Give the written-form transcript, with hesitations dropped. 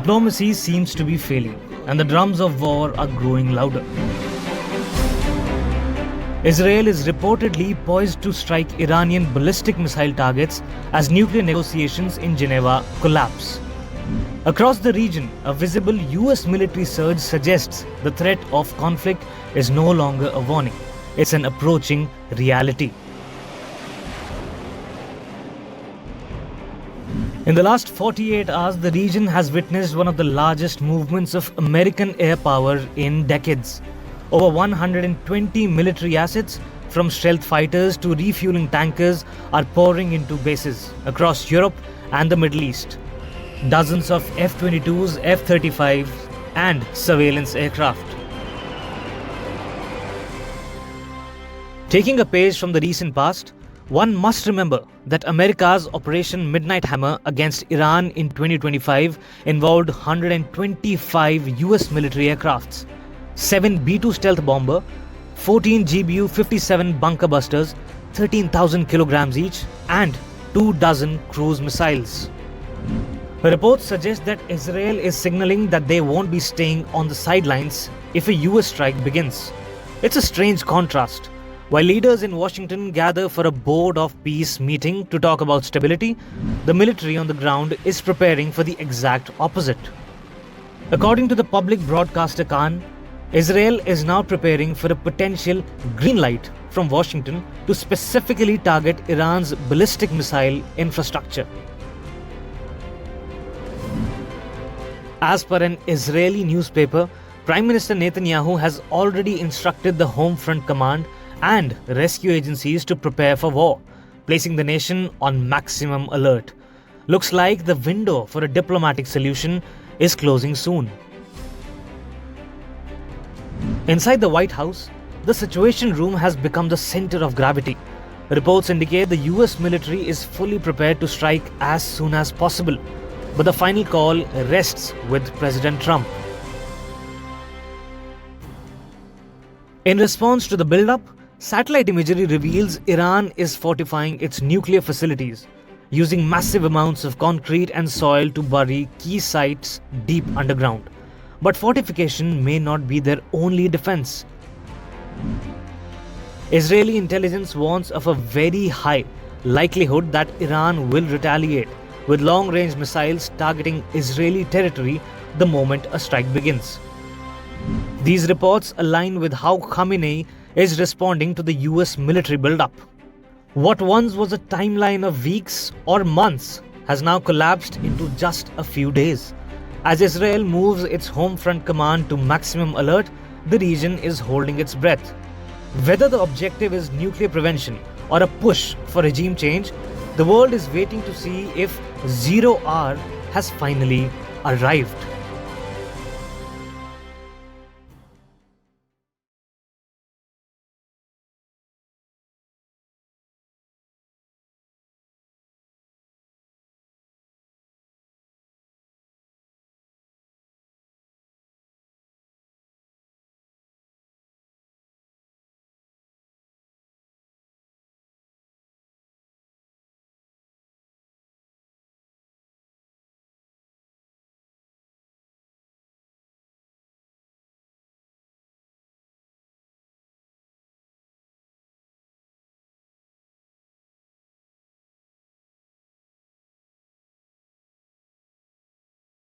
Diplomacy seems to be failing, and the drums of war are growing louder. Israel is reportedly poised to strike Iranian ballistic missile targets as nuclear negotiations in Geneva collapse. Across the region, a visible US military surge suggests the threat of conflict is no longer a warning. It's an approaching reality. In the last 48 hours, the region has witnessed one of the largest movements of American air power in decades. Over 120 military assets, from stealth fighters to refueling tankers, are pouring into bases across Europe and the Middle East. Dozens of F-22s, F-35s, and surveillance aircraft. Taking a page from the recent past, one must remember that America's Operation Midnight Hammer against Iran in 2025 involved 125 US military aircrafts, 7 B-2 stealth bomber, 14 GBU-57 bunker busters, 13,000 kilograms each, and 24 cruise missiles. Reports suggest that Israel is signaling that they won't be staying on the sidelines if a US strike begins. It's a strange contrast. While leaders in Washington gather for a Board of Peace meeting to talk about stability, the military on the ground is preparing for the exact opposite. According to the public broadcaster Khan, Israel is now preparing for a potential green light from Washington to specifically target Iran's ballistic missile infrastructure. As per an Israeli newspaper, Prime Minister Netanyahu has already instructed the Home Front Command and rescue agencies to prepare for war, placing the nation on maximum alert. Looks like the window for a diplomatic solution is closing soon. Inside the White House, the Situation Room has become the center of gravity. Reports indicate the US military is fully prepared to strike as soon as possible, but the final call rests with President Trump. In response to the build-up, satellite imagery reveals Iran is fortifying its nuclear facilities, using massive amounts of concrete and soil to bury key sites deep underground. But fortification may not be their only defense. Israeli intelligence warns of a very high likelihood that Iran will retaliate, with long-range missiles targeting Israeli territory the moment a strike begins. These reports align with how Khamenei is responding to the US military build-up. What once was a timeline of weeks or months has now collapsed into just a few days. As Israel moves its Home Front Command to maximum alert, the region is holding its breath. Whether the objective is nuclear prevention or a push for regime change, the world is waiting to see if 0 hour has finally arrived.